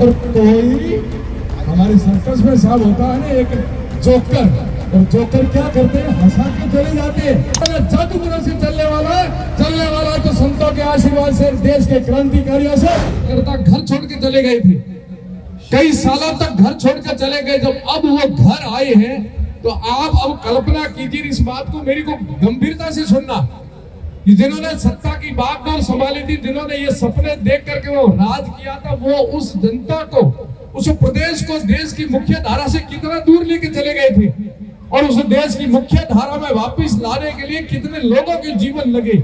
और कोई हमारे सर्कस में साहब होता है ना एक जोकर, और जोकर क्या करते हैं, हंसा के चले जाते हैं। जादूगरों से चलने वाला तो संतों के आशीर्वाद से, देश के क्रांतिकारियों से करता घर छोड़ के चले गए थे, कई सालों तक घर छोड़कर चले गए। जब अब वो घर आए हैं तो आप अब कल्पना कीजिए इस बात को, मेरी को गंभीरता से सुनना, जिन्होंने सत्ता की बागडोर संभाली थी, जिन्होंने ये सपने देख करके वो राज किया था, वो उस जनता को, उस प्रदेश को देश की मुख्य धारा से कितना दूर लेके चले गए थे, और उस देश की मुख्य धारा में वापस लाने के लिए कितने लोगों के जीवन लगे।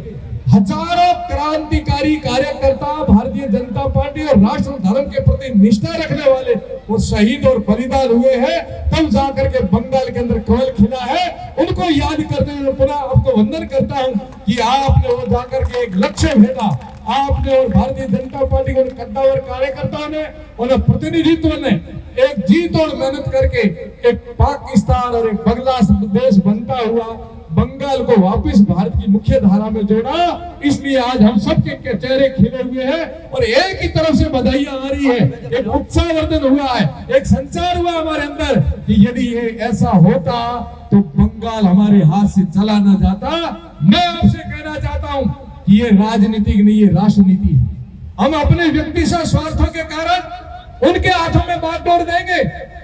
हजारों क्रांतिकारी कार्यकर्ता भारतीय जनता पार्टी और राष्ट्र धर्म के प्रति निष्ठा रखने वाले वो शहीद और बलिदान हुए हैं, तब जाकर के बंगाल के अंदर कमल खिला है। उनको याद करते हुए पुनः आपको वंदन करता हूं कि आपने वो जाकर के एक लक्ष्य भेजा, आपने और भारतीय जनता पार्टी के कद्दावर कार्यकर्ताओं ने और प्रतिनिधित्व ने एक जी तोड़ मेहनत करके एक पाकिस्तान और एक बांग्लादेश बनता हुआ बंगाल को वापस भारत की मुख्य धारा में जोड़ा। इसलिए आज हम सबके चेहरे खिले हुए हैं और एक ही तरफ से बधाइयां आ रही है, एक उत्साहवर्धन हुआ है, एक संचार हुआ हमारे अंदर कि यदि ये ऐसा होता तो बंगाल हमारे हाथ से चला न जाता। मैं आपसे कहना चाहता हूं कि ये राजनीतिक नहीं, ये राष्ट्रनीति है। हम अपने व्यक्तिगत स्वार्थों के कारण उनके हाथों में बागडोर देंगे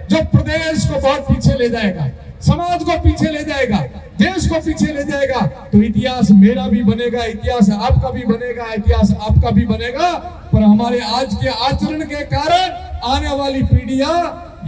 जो प्रदेश को बहुत पीछे ले जाएगा, समाज को पीछे ले जाएगा, देश को पीछे ले जाएगा। तो इतिहास मेरा भी बनेगा, इतिहास आपका भी बनेगा, इतिहास आपका भी बनेगा। पर हमारे आज के आचरण के कारण आने वाली पीढ़ियां,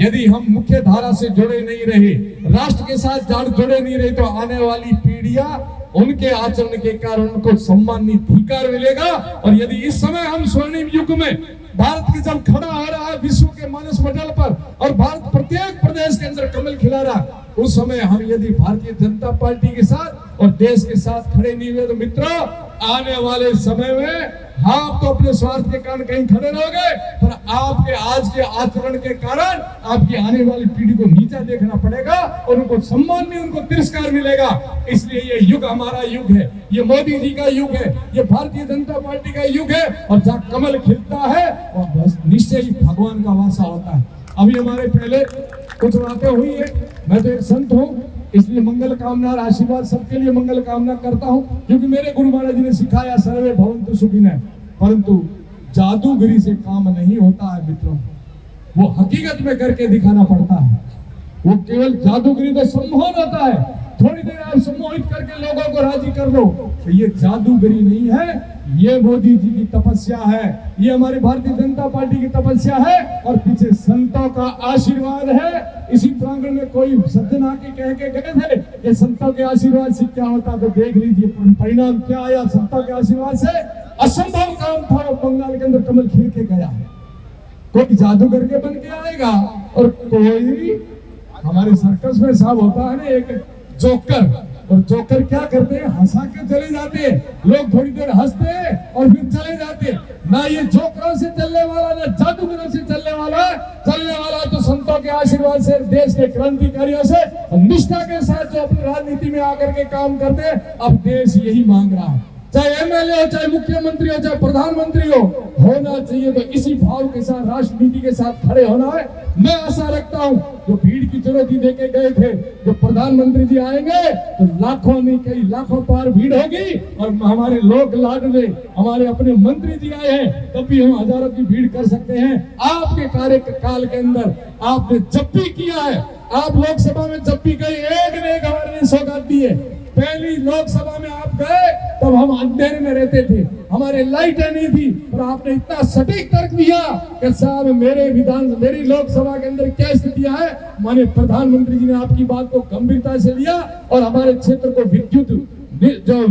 यदि हम मुख्य धारा से जुड़े नहीं रहे, राष्ट्र के साथ जुड़े नहीं रहे, तो आने वाली पीढ़ियां उनके आचरण के कारण उनको सम्मानित धिक्कार मिलेगा। और यदि इस समय हम स्वर्णिम युग में भारत की जब खड़ा हो रहा है विश्व के मानस मंडल पर और भारत प्रत्येक प्रदेश के अंदर कमल खिला रहा, उस समय हम यदि भारतीय जनता पार्टी के साथ और देश के साथ खड़े नहीं हुए तो मित्रों, आने वाले समय में आप तो अपने स्वार्थ के कारण कहीं खड़े रहोगे, पर आपके आज के आचरण के कारण आपकी आने वाली पीढ़ी को नीचा देखना पड़ेगा और उनको सम्मान नहीं, उनको तिरस्कार मिलेगा। इसलिए ये युग हमारा युग है, ये मोदी जी का युग है, ये भारतीय जनता पार्टी का युग है, और जहाँ कमल खिलता है और बस निश्चय ही भगवान का वासा होता है। अभी हमारे पहले कुछ बातें हुई है, मैं तो एक संत हूँ, इसलिए मंगल कामना और आशीर्वाद सबके लिए मंगल कामना करता हूं, क्योंकि मेरे गुरु महाराज जी ने सिखाया सर्वे भवन्तु सुखिनः। परंतु जादूगरी से काम नहीं होता है मित्रों, वो हकीकत में करके दिखाना पड़ता है। वो केवल जादूगरी तो सम्मोहन होता है, थोड़ी देर आप सम्मोहित करके लोगों को राजी कर लो, तो ये जादूगरी नहीं है, ये मोदी जी की तपस्या है, ये हमारी भारतीय जनता पार्टी की तपस्या है, और पीछे संतों का आशीर्वाद है। इसी प्रांगण में कोई सज्जन आके कह के गए थे कि संतों के आशीर्वाद से क्या होता, तो देख लीजिए परिणाम क्या आया। संतों के आशीर्वाद से असंभव काम था, बंगाल के अंदर कमल खिल के गया। कोई जादूगर के बन के आएगा, और कोई हमारे सर्कस में साहब होता है ना एक जोकर, और जोकर क्या करते हैं, हंसा के चले जाते हैं। लोग थोड़ी देर हंसते हैं और फिर चले जाते हैं। ना ये जोकरों से चलने वाला, ना जादूगरों से चलने वाला तो संतों के आशीर्वाद से, देश के क्रांतिकारियों से निष्ठा के साथ जो अपनी राजनीति में आकर के काम करते हैं। अब देश यही मांग रहा है, चाहे एमएलए हो, चाहे मुख्यमंत्री हो, चाहे प्रधानमंत्री हो, होना चाहिए तो इसी भाव के साथ, राष्ट्रनीति के साथ खड़े होना है। मैं आशा रखता हूं जो भीड़ की चुनौती देके गए थे, जो प्रधानमंत्री जी आएंगे तो लाखों नहीं कई लाखों पार भीड़ होगी, और हमारे लोक लाडले हमारे अपने मंत्री जी आए हैं तब भी हम हजारों की भीड़ कर सकते हैं। आपके कार्यकाल के अंदर आपने जब भी किया है, आप लोकसभा में जब भी गए, एक ने एक हमारे सौगात दी है। पहली लोकसभा में आप गए तब हम अंधेरे में रहते थे, हमारे लाइटें नहीं थी, पर आपने इतना सटीक तर्क दिया कि साहब मेरी लोकसभा के अंदर क्या स्थितियां है। माननीय प्रधानमंत्री जी ने आपकी बात को गंभीरता से लिया और हमारे क्षेत्र को विद्युत जो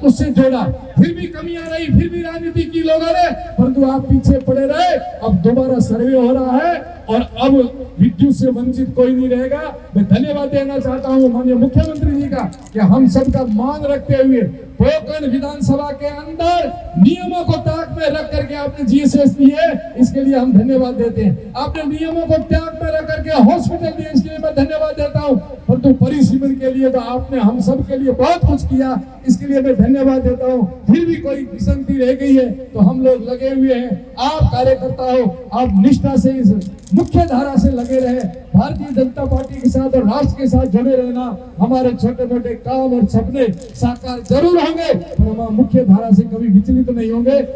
उससे जोड़ा। फिर भी कमियां रही, फिर भी राजनीति की लोगों ने, परंतु आप पीछे पड़े रहे। अब दोबारा सर्वे हो रहा है और अब विद्युत से वंचित कोई नहीं रहेगा। मैं धन्यवाद देना चाहता हूं माननीय मुख्यमंत्री जी का कि हम सबका मांग रखते हुए पोकरण विधानसभा के अंदर नियमों को ताक में रख करके आपने जीएसएस दिए, इसके लिए हम धन्यवाद देते हैं। आपने नियमों को त्याग में रख करके हॉस्पिटल दिए, इसके लिए मैं धन्यवाद देता हूं। परंतु परंतु परिसीमन के लिए तो आपने हम सब के लिए बहुत कुछ किया, इसके लिए मैं धन्यवाद देता हूँ। फिर भी कोई विसंगति रह गई है तो हम लोग लगे हुए हैं। आप कार्यकर्ता हो, आप निष्ठा से इस मुख्य धारा से लगे रहे, भारतीय जनता पार्टी के साथ और राष्ट्र के साथ जुड़े रहना। हमारे छोटे मोटे काम और सपने साकार जरूर होंगे, पर हम मुख्य धारा से कभी विचलित नहीं होंगे।